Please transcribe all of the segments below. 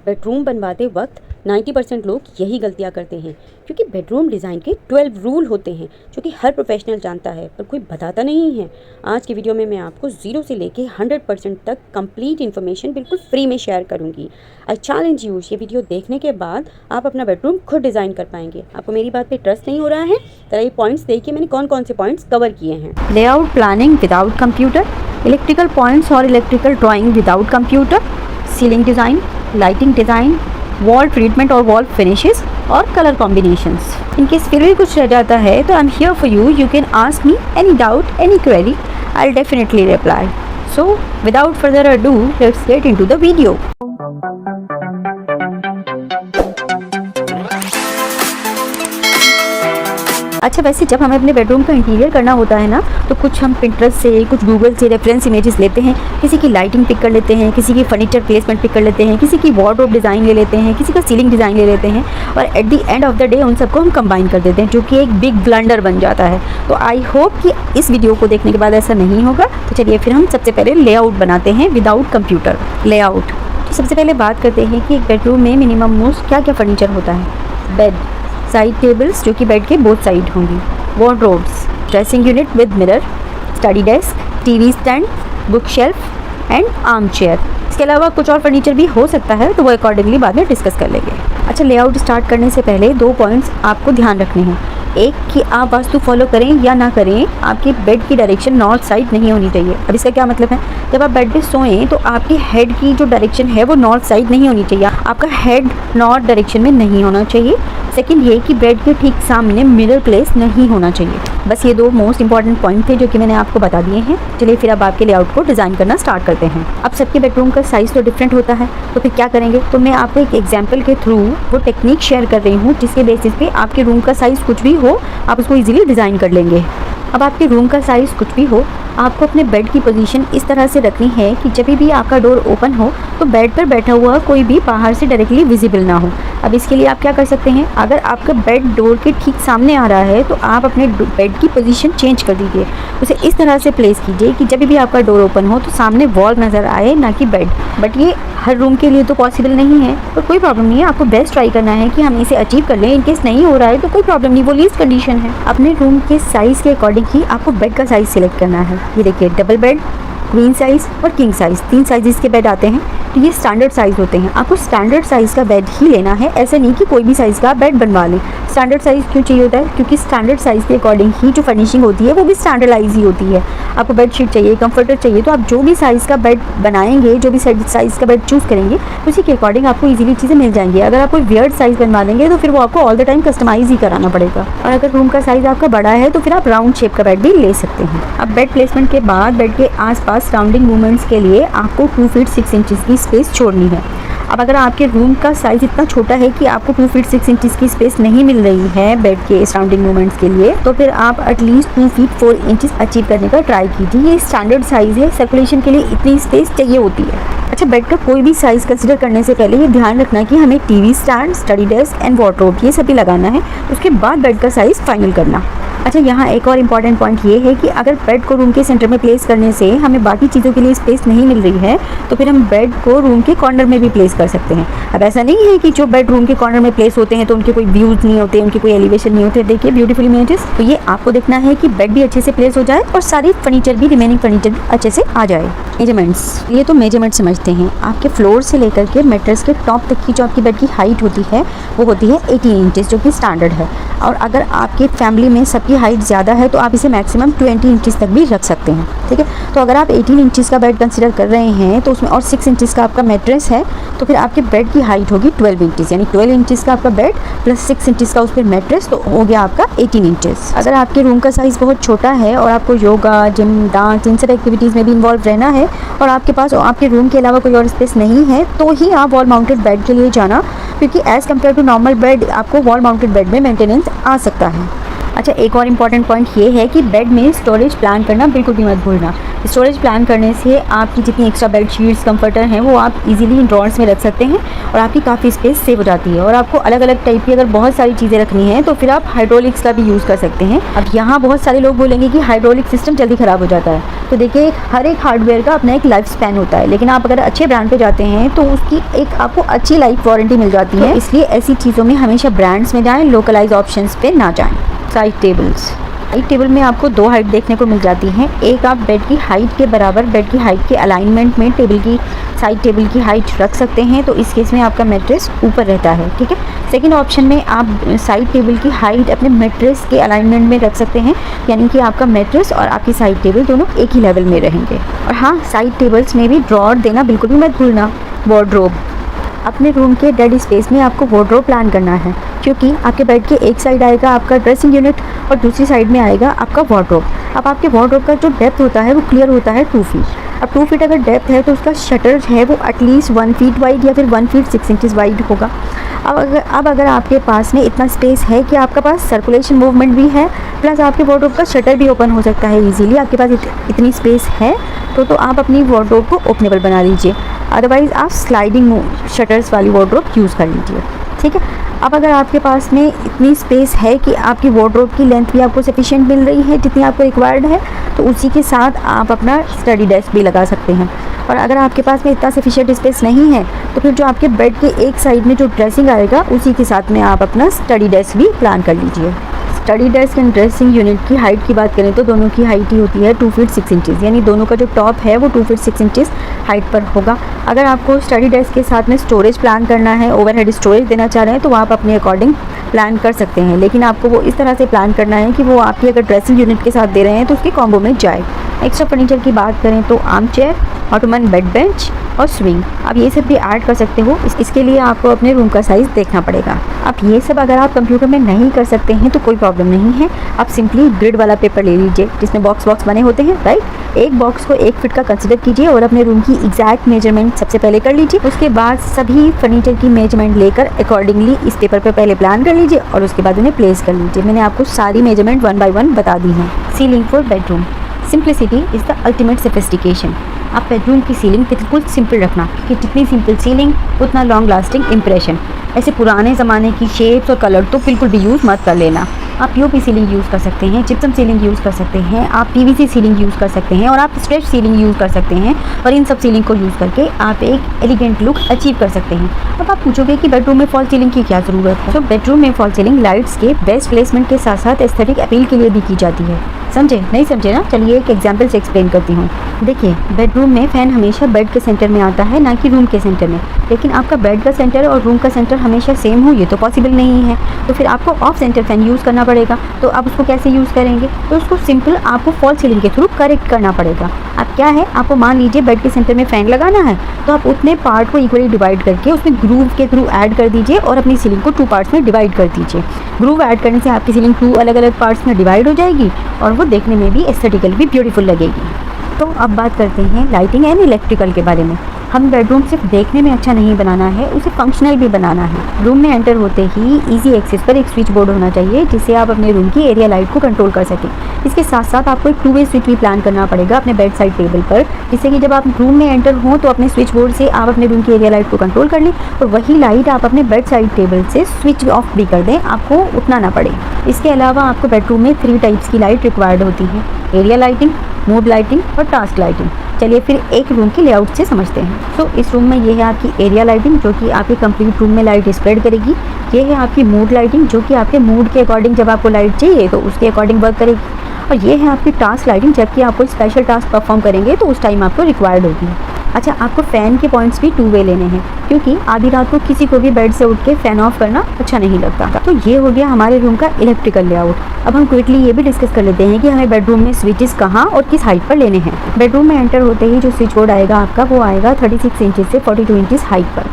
Bedroom बनवाते वक्त 90% लोग यही गलतियां करते हैं, क्योंकि बेडरूम डिज़ाइन के 12 रूल होते हैं जो कि हर प्रोफेशनल जानता है पर कोई बताता नहीं है। आज की वीडियो में मैं आपको 0 से लेके 100% तक कंप्लीट इन्फॉर्मेशन बिल्कुल फ्री में शेयर करूंगी। आई चैलेंज यू, ये वीडियो देखने के बाद आप अपना बेडरूम खुद डिज़ाइन कर पाएंगे। आपको मेरी बात पे ट्रस्ट नहीं हो रहा है? तो ये पॉइंट्स देखिए मैंने कौन कौन से पॉइंट्स कवर किए हैं। Layout planning without computer, electrical points और electrical drawing without computer, ceiling design, lighting design, wall treatment और वॉल फिनिशेस और कलर कॉम्बिनेशंस। इनकेस फिर भी कुछ रह जाता है तो I am here for you. You can ask me any doubt, any query, I will definitely reply. So without further ado, let's get into the video. अच्छा, वैसे जब हमें अपने बेडरूम का इंटीरियर करना होता है ना, तो कुछ हम पिंटरेस्ट से, कुछ गूगल से रेफरेंस इमेजेस लेते हैं। किसी की लाइटिंग पिक कर लेते हैं, किसी की फर्नीचर प्लेसमेंट पिक कर लेते हैं, किसी की वार्डरोब डिज़ाइन ले लेते हैं, किसी का सीलिंग डिज़ाइन ले लेते हैं, और at the end of the day उन सबको हम कंबाइन कर देते हैं, जो कि एक बिग ब्लंडर बन जाता है। तो आई होप कि इस वीडियो को देखने के बाद ऐसा नहीं होगा। तो चलिए फिर हम सबसे पहले लेआउट बनाते हैं विदाउट कंप्यूटर। लेआउट, तो सबसे पहले बात करते हैं कि एक बेडरूम में मिनिमम मोस्ट क्या क्या फर्नीचर होता है। बेड, साइड टेबल्स जो कि बेड के बोथ साइड होंगी, wardrobes, dressing unit with mirror, study desk, TV stand, book shelf and arm chair. इसके अलावा कुछ और फर्नीचर भी हो सकता है, तो वो अकॉर्डिंगली बाद में डिस्कस कर लेंगे। अच्छा, लेआउट स्टार्ट करने से पहले 2 पॉइंट्स आपको ध्यान रखने हैं। एक कि आप वास्तु फॉलो करें या ना करें, आपके बेड की डायरेक्शन नॉर्थ साइड नहीं होनी चाहिए। अब इसका क्या मतलब है? जब आप बेड पे सोएं तो आपके हेड की जो डायरेक्शन है वो नॉर्थ साइड नहीं होनी चाहिए। आपका हेड नॉर्थ डायरेक्शन में नहीं होना चाहिए। सेकंड ये कि बेड के ठीक सामने मिरर प्लेस नहीं होना चाहिए। बस ये 2 मोस्ट इंपॉर्टेंट पॉइंट थे जो कि मैंने आपको बता दिए हैं। चलिए फिर अब आपके लेआउट को डिज़ाइन करना स्टार्ट करते हैं। अब सबके बेडरूम का साइज़ तो डिफरेंट होता है, तो फिर क्या करेंगे? तो मैं आपको एक एग्जाम्पल के थ्रू वो टेक्निक शेयर कर रही हूँ जिसके बेसिस पे आपके रूम का साइज़ कुछ भी हो, आप उसको ईजिली डिज़ाइन कर लेंगे। अब आपके रूम का साइज़ कुछ भी हो, आपको अपने बेड की पोजीशन इस तरह से रखनी है कि जब भी आपका डोर ओपन हो तो बेड पर बैठा हुआ कोई भी बाहर से डायरेक्टली विजिबल ना हो। अब इसके लिए आप क्या कर सकते हैं? अगर आपका बेड डोर के ठीक सामने आ रहा है तो आप अपने बेड की पोजीशन चेंज कर दीजिए। उसे इस तरह से प्लेस कीजिए कि जब भी आपका डोर ओपन हो तो सामने वॉल नज़र आए, ना कि बेड। बट ये हर रूम के लिए तो पॉसिबल नहीं है, पर कोई प्रॉब्लम नहीं है। आपको बेस्ट ट्राई करना है कि हम इसे अचीव कर लें। इनकेस नहीं हो रहा है तो कोई प्रॉब्लम नहीं, वो लीस्ट कंडीशन है। अपने रूम के साइज़ के अकॉर्डिंग ही आपको बेड का साइज़ सिलेक्ट करना है। ये देखिए, डबल बेड, क्वीन साइज़ और किंग साइज़, 3 साइज़ के बेड आते हैं। तो ये स्टैंडर्ड साइज़ होते हैं। आपको स्टैंडर्ड साइज़ का बेड ही लेना है, ऐसे नहीं कि कोई भी साइज़ का बेड बनवा लें। स्टैंडर्ड साइज़ क्यों चाहिए होता है? क्योंकि स्टैंडर्ड साइज़ के अकॉर्डिंग ही जो फर्निशिंग होती है वो भी स्टैंडर्डाइज ही होती है। आपको बेड शीट चाहिए, कंफर्टर चाहिए, तो आप जो भी साइज़ का बेड बनाएंगे, जो भी साइज़ का बेड चूज़ करेंगे, उसी के अकॉर्डिंग आपको ईजिली चीज़ें मिल जाएंगी। अगर आप कोई वियर्ड साइज़ बनवा देंगे तो फिर वो आपको ऑल द टाइम कस्टमाइज़ ही कराना पड़ेगा। और अगर रूम का साइज़ आपका बड़ा है तो फिर आप राउंड शेप का बेड भी ले सकते हैं। अब बेड प्लेसमेंट के बाद बेड के आसपास राउंडिंग मूवमेंट्स के लिए आपको 2 फीट 6 इंचज़ की स्पेस छोड़नी है। अब अगर आपके रूम का साइज़ इतना छोटा है कि आपको 2 फीट 6 इंचज़ की स्पेस नहीं मिल रही है बेड के सराउंडिंग मूवमेंट्स के लिए, तो फिर आप एटलीस्ट 2 फीट 4 इंचज़ अचीव करने का ट्राई कीजिए। ये स्टैंडर्ड साइज़ है, सर्कुलेशन के लिए इतनी स्पेस चाहिए होती है। अच्छा, बेड का कोई भी साइज़ कंसिडर करने से पहले ये ध्यान रखना कि हमें TV stand, study desk and wardrobe ये सभी लगाना है, उसके बाद बेड का साइज़ फाइनल करना। अच्छा, यहाँ एक और इम्पॉर्टेंट पॉइंट ये है कि अगर बेड को रूम के सेंटर में प्लेस करने से हमें बाकी चीज़ों के लिए स्पेस नहीं मिल रही है, तो फिर हम बेड को रूम के कॉर्नर में भी प्लेस कर सकते हैं। अब ऐसा नहीं है कि जो बेड रूम के कॉर्नर में प्लेस होते हैं तो उनके कोई व्यूज़ नहीं होते, उनके कोई एलिवेशन नहीं होते। देखिए ब्यूटीफुल इमेजेस। तो ये आपको देखना है कि बेड भी अच्छे से प्लेस हो जाए और सारी फर्नीचर भी, रिमेनिंग फर्नीचर भी अच्छे से आ जाए। मेजरमेंट्स, ये तो मेजरमेंट समझते हैं। आपके फ्लोर से लेकर के मेट्रेस के टॉप तक की जो आपकी बेड की हाइट होती है वो होती है 18 इंचज़, जो कि स्टैंडर्ड है। और अगर आपके फैमिली में सबकी हाइट ज़्यादा है तो आप इसे मैक्सिमम 20 इंचज़ तक भी रख सकते हैं। ठीक है, तो अगर आप 18 इंचज़ का बेड कंसिडर कर रहे हैं तो उसमें और 6 इंचज़ का आपका मैट्रेस है, तो फिर आपके बेड की हाइट होगी 12 इंचज़, यानी 12 इंचज़ का आपका बेड प्लस 6 इंचज़ का उस पर मैट्रेस, तो हो गया आपका 18 इंचज़। अगर आपके रूम का साइज़ बहुत छोटा है और आपको योगा, जिम, डांस, इन सब एक्टिविटीज़ में भी इन्वॉल्व रहना है और आपके पास आपके रूम के अलावा कोई और स्पेस नहीं है, तो ही आप वॉल माउंटेड बेड के लिए जाना, क्योंकि as compared to normal bed आपको वॉल माउंटेड बेड में मेंटेनेंस आ सकता है। अच्छा, एक और इम्पॉर्टेंट पॉइंट ये है कि बेड में स्टोरेज प्लान करना बिल्कुल भी मत भूलना। स्टोरेज प्लान करने से आपकी जितनी एक्स्ट्रा बेड शीट्स कंफर्टर हैं वो आप इजीली इन ड्रॉर्स में रख सकते हैं और आपकी काफ़ी स्पेस सेव हो जाती है। और आपको अलग अलग टाइप की अगर बहुत सारी चीज़ें रखनी है तो फिर आप हाइड्रोलिक्स का भी यूज़ कर सकते हैं। अब यहाँ बहुत सारे लोग बोलेंगे कि हाइड्रोलिक सिस्टम जल्दी ख़राब हो जाता है, तो देखिए हर एक हार्डवेयर का अपना एक लाइफ स्पैन होता है, लेकिन आप अगर अच्छे ब्रांड पे जाते हैं तो उसकी एक आपको अच्छी लाइफ वारंटी मिल जाती है। इसलिए ऐसी चीज़ों में हमेशा ब्रांड्स में जाएँ, लोकलाइज ऑप्शंस पे ना जाएँ। साइड टेबल्स, साइड टेबल में आपको 2 हाइट देखने को मिल जाती हैं। एक आप बेड की हाइट के बराबर बेड की हाइट के अलाइनमेंट में टेबल की साइड टेबल की हाइट रख सकते हैं, तो इस केस में आपका मैट्रेस ऊपर रहता है, ठीक है। सेकंड ऑप्शन में आप साइड टेबल की हाइट अपने मैट्रेस के अलाइनमेंट में रख सकते हैं, यानी कि आपका मैट्रेस और आपकी साइड टेबल दोनों एक ही लेवल में रहेंगे। और हाँ, साइड टेबल्स में भी ड्रॉर देना बिल्कुल भी मत भूलना। वार्डरोब, अपने रूम के डेड स्पेस में आपको वार्डरोब प्लान करना है, क्योंकि आपके बेड के एक साइड आएगा आपका ड्रेसिंग यूनिट और दूसरी साइड में आएगा आपका वार्डरोब। अब आपके वार्डरोब का जो डेप्थ होता है वो क्लियर होता है 2 फीट। अब 2 फीट अगर डेप्थ है तो उसका शटर है वो एटलीस्ट 1 फीट वाइड या फिर 1 फीट 6 इंचेस वाइड होगा। अब अगर आपके पास में इतना स्पेस है कि आपके पास सर्कुलेशन मूवमेंट भी है, प्लस आपके वार्डरोब का शटर भी ओपन हो सकता है इजीली, आपके पास इतनी स्पेस है तो आप अपनी वार्डरोब को ओपनेबल बना लीजिए। अदरवाइज़ आप स्लाइडिंग शटर्स वाली वार्डरोब यूज़ कर लीजिए, ठीक है। अब अगर आपके पास में इतनी स्पेस है कि आपकी वार्डरोब की लेंथ भी आपको सफिशिएंट मिल रही है जितनी आपको रिक्वायर्ड है, तो उसी के साथ आप अपना स्टडी डेस्क भी लगा सकते हैं। और अगर आपके पास में इतना सफिशिएंट स्पेस नहीं है तो फिर जो आपके बेड के एक साइड में जो ड्रेसिंग आएगा उसी के साथ में आप अपना स्टडी डेस्क भी प्लान कर लीजिए। Study desk and dressing unit की हाइट की बात करें तो दोनों की हाइट ही होती है 2 फीट 6 इंचेस, यानी दोनों का जो टॉप है वो 2 फीट 6 इंचेस हाइट पर होगा। अगर आपको स्टडी डेस्क के साथ में स्टोरेज प्लान करना है, ओवरहेड स्टोरेज देना चाह रहे हैं, तो आप अपने अकॉर्डिंग प्लान कर सकते हैं, लेकिन आपको वो इस तरह से प्लान करना है कि वो आपकी अगर ड्रेसिंग यूनिट के साथ दे रहे हैं तो उसके कॉम्बो में जाए। एक्स्ट्रा फर्नीचर की बात करें तो arm chair, Ottoman bed bench और स्विंग, आप ये सब भी ऐड कर सकते हो। इसके लिए आपको अपने रूम का साइज़ देखना पड़ेगा। अब ये सब अगर आप कंप्यूटर में नहीं कर सकते हैं तो कोई प्रॉब्लम नहीं है, आप सिंपली ग्रिड वाला पेपर ले लीजिए जिसमें बॉक्स बने होते हैं, राइट। एक बॉक्स को 1 फीट का कंसिडर कीजिए और अपने रूम की एग्जैक्ट मेजरमेंट सबसे पहले कर लीजिए। उसके बाद सभी फर्नीचर की मेजरमेंट लेकर अकॉर्डिंगली इस पेपर पर पहले प्लान कर लीजिए और उसके बाद उन्हें प्लेस कर लीजिए। मैंने आपको सारी मेजरमेंट 1 बाय 1 बता दी हैं। Ceiling for bedroom, simplicity is the ultimate sophistication. आप बेडरूम की सीलिंग बिल्कुल सिंपल रखना, क्योंकि जितनी सिंपल सीलिंग उतना लॉन्ग लास्टिंग इम्प्रेशन। ऐसे पुराने ज़माने की शेप्स और कलर तो बिल्कुल भी यूज़ मत कर लेना। आप पीओपी सीलिंग यूज़ कर सकते हैं, जिप्सम सीलिंग यूज़ कर सकते हैं, आप पीवीसी सीलिंग यूज़ कर सकते हैं और आप स्ट्रेच सीलिंग यूज़ कर सकते हैं। और इन सब सीलिंग को यूज़ करके आप एक एलिगेंट लुक अचीव कर सकते हैं। अब आप पूछोगे कि बेडरूम में फॉल सीलिंग की क्या ज़रूरत है, तो बेडरूम में फॉल सीलिंग लाइट्स के बेस्ट प्लेसमेंट के साथ साथ एस्थेटिक अपील के लिए भी की जाती है। समझे? नहीं समझे ना? चलिए एक एग्जाम्पल से एक्सप्लेन करती हूँ। देखिए, बेडरूम में फ़ैन हमेशा बेड के सेंटर में आता है, ना कि रूम के सेंटर में। लेकिन आपका बेड का सेंटर और रूम का सेंटर हमेशा सेम हो ये तो पॉसिबल नहीं है, तो फिर आपको ऑफ सेंटर फ़ैन यूज़ करना पड़ेगा। तो आप उसको कैसे यूज़ करेंगे? तो उसको सिंपल आपको फॉल सीलिंग के थ्रू करेक्ट करना पड़ेगा। अब क्या है, आपको मान लीजिए बेड के सेंटर में फ़ैन लगाना है, तो आप उतने पार्ट को इक्वली डिवाइड करके उसमें ग्रूव के थ्रू ऐड कर दीजिए और अपनी सीलिंग को 2 पार्ट्स में डिवाइड कर दीजिए। ग्रूव ऐड करने से आपकी सीलिंग 2 अलग अलग पार्ट्स में डिवाइड हो जाएगी और वो देखने में भी एस्थेटिकल भी ब्यूटीफुल लगेगी। तो अब बात करते हैं लाइटिंग एंड इलेक्ट्रिकल के बारे में। हम बेडरूम सिर्फ देखने में अच्छा नहीं बनाना है, उसे फंक्शनल भी बनाना है। रूम में एंटर होते ही इजी एक्सेस पर एक स्विच बोर्ड होना चाहिए जिससे आप अपने रूम की एरिया लाइट को कंट्रोल कर सकें। इसके साथ साथ आपको एक 2 वे स्विच भी प्लान करना पड़ेगा अपने बेड साइड टेबल पर, जिससे कि जब आप रूम में एंटर हों तो अपने स्विच बोर्ड से आप अपने रूम की एरिया लाइट को कंट्रोल कर लें और वही लाइट आप अपने बेड साइड टेबल से स्विच ऑफ भी कर दें, आपको उठना ना पड़े। इसके अलावा आपको बेडरूम में 3 टाइप्स की लाइट रिक्वायर्ड होती हैं, एरिया लाइटिंग, मूड लाइटिंग और टास्क लाइटिंग। चलिए फिर एक रूम के लेआउट से समझते हैं। तो इस रूम में ये है आपकी एरिया लाइटिंग जो कि आपके कंप्लीट रूम में लाइट स्प्रेड करेगी। ये है आपकी मूड लाइटिंग जो कि आपके मूड के अकॉर्डिंग जब आपको लाइट चाहिए तो उसके अकॉर्डिंग वर्क करेगी। और ये है आपकी टास्क लाइटिंग, जबकि आप कोई स्पेशल टास्क परफॉर्म करेंगे तो उस टाइम आपको रिक्वायर्ड होगी। अच्छा, आपको फ़ैन के पॉइंट्स भी 2 वे लेने हैं, क्योंकि आधी रात को किसी को भी बेड से उठ के फ़ैन ऑफ करना अच्छा नहीं लगता। तो ये हो गया हमारे रूम का इलेक्ट्रिकल लेआउट। अब हम क्विकली ये भी डिस्कस कर लेते हैं कि हमें बेडरूम में स्विचेस कहाँ और किस हाइट पर लेने हैं। बेडरूम में एंटर होते ही जो स्विच बोर्ड आएगा आपका, वो आएगा 36 इंचेस से 42 इंचेस हाइट पर।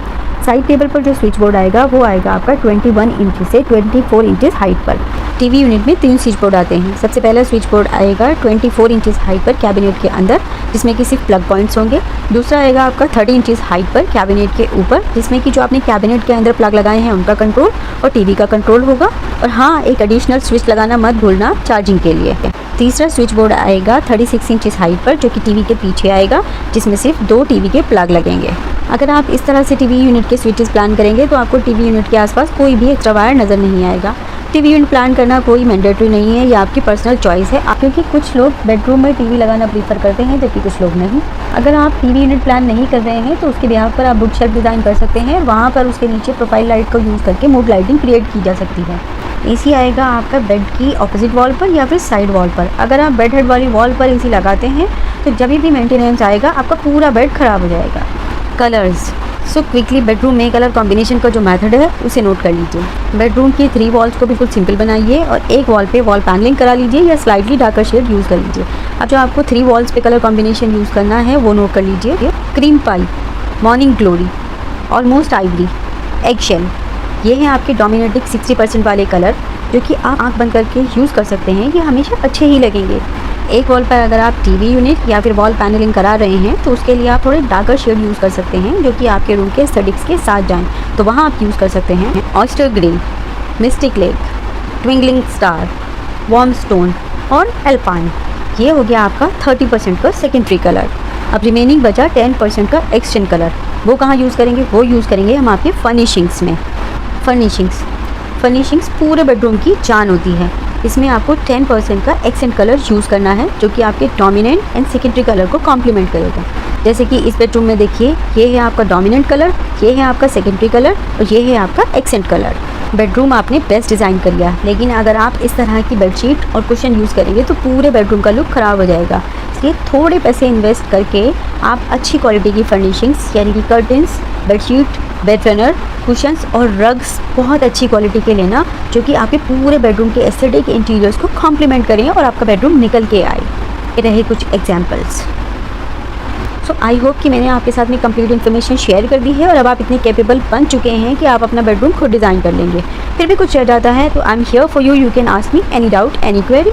साइड टेबल पर जो स्विच बोर्ड आएगा वो आएगा आपका 21 इंच से 24 इंचेस हाइट पर। टीवी यूनिट में 3 स्विच बोर्ड आते हैं। सबसे पहला स्विच बोर्ड आएगा 24 इंचेस हाइट पर कैबिनेट के अंदर, जिसमें कि सिर्फ प्लग पॉइंट्स होंगे। दूसरा आएगा आपका 30 इंचेस हाइट पर कैबिनेट के ऊपर, जिसमें कि जो आपने कैबिनेट के अंदर प्लग लगाए हैं उनका कंट्रोल और टीवी का कंट्रोल होगा। और हाँ, एक एडिशनल स्विच लगाना मत भूलना चार्जिंग के लिए। तीसरा स्विच बोर्ड आएगा 36 इंचेस हाइट पर, जो कि टीवी के पीछे आएगा, जिसमें सिर्फ 2 टीवी के प्लग लगेंगे। अगर आप इस तरह से टीवी यूनिट के स्विचेस प्लान करेंगे तो आपको टीवी यूनिट के आसपास कोई भी एक्स्ट्रा वायर नज़र नहीं आएगा। टीवी यूनिट प्लान करना कोई मैंडेटरी नहीं है, ये आपकी पर्सनल चॉइस है, क्योंकि कुछ लोग बेडरूम में टीवी लगाना प्रीफर करते हैं जबकि कुछ लोग नहीं। अगर आप टीवी यूनिट प्लान नहीं कर रहे हैं तो उसके बिहाफ पर आप बुक शेल्फ डिज़ाइन कर सकते हैं। वहाँ पर उसके नीचे प्रोफाइल लाइट को यूज़ करके मूड लाइटिंग क्रिएट की जा सकती है। एसी आएगा आपका बेड की ऑपोजिट वॉल पर या फिर साइड वॉल पर। अगर आप बेड हेड वाली वॉल पर एसी लगाते हैं तो जब भी मेंटेनेंस आएगा आपका पूरा बेड ख़राब हो जाएगा। कलर्स। सो क्विकली बेडरूम में कलर कॉम्बिनेशन का जो मेथड है उसे नोट कर लीजिए। बेडरूम की 3 वॉल्स को बिल्कुल सिंपल बनाइए और एक वॉल पे वॉल पैनलिंग करा लीजिए या स्लाइटली डार्कर शेड यूज़ कर लीजिए। अब जो आपको 3 वॉल्स पे कलर कॉम्बिनेशन यूज़ करना है वो नोट कर लीजिए। क्रीम पाई, morning glory, almost Ivory, eggshell, ये हैं आपके डोमिनेटिंग 60% वाले कलर, जो कि आप आँख बंद करके यूज़ कर सकते हैं। ये हमेशा अच्छे ही लगेंगे। एक वॉल पर अगर आप टीवी यूनिट या फिर वॉल पैनलिंग करा रहे हैं तो उसके लिए आप थोड़े डार्कर शेड यूज़ कर सकते हैं, जो कि आपके रूम के एस्थेटिक्स के साथ जाएं। तो वहाँ आप यूज़ कर सकते हैं oyster green, mistake lake, twinkling star, warm stone और एल्पाइन। ये हो गया आपका 30% का सेकेंडरी कलर। अब रिमेनिंग बचा 10% का एक्सटेंड कलर। वो कहाँ यूज़ करेंगे? वो यूज़ करेंगे हम आपके फर्निशिंग्स में। फर्निशिंग्स पूरे बेडरूम की जान होती है। इसमें आपको 10% का एक्सेंट कलर यूज़ करना है, जो कि आपके डोमिनेंट एंड सेकेंडरी कलर को कॉम्प्लीमेंट करेगा। जैसे कि इस बेडरूम में देखिए, ये है आपका डोमिनेंट कलर, ये है आपका सेकेंडरी कलर और ये है आपका एक्सेंट कलर। बेडरूम आपने बेस्ट डिज़ाइन कर लिया, लेकिन अगर आप इस तरह की बेडशीट और कुशन यूज़ करेंगे तो पूरे बेडरूम का लुक ख़राब हो जाएगा। इसलिए थोड़े पैसे इन्वेस्ट करके आप अच्छी क्वालिटी की फर्निशिंग्स यानी कि curtains, bedsheet, bed runner, cushions और रग्स बहुत अच्छी क्वालिटी के लेना, जो कि आपके पूरे बेडरूम के एस्थेटिक इंटीरियर्स को कॉम्प्लीमेंट करें और आपका बेडरूम निकल के आए। ये रहे कुछ एग्जांपल्स। सो आई होप कि मैंने आपके साथ में कंप्लीट इन्फॉर्मेशन शेयर कर दी है और अब आप इतने कैपेबल बन चुके हैं कि आप अपना बेडरूम खुद डिज़ाइन कर लेंगे। फिर भी कुछ रह जाता है तो I am here for you can ask me any doubt, any query.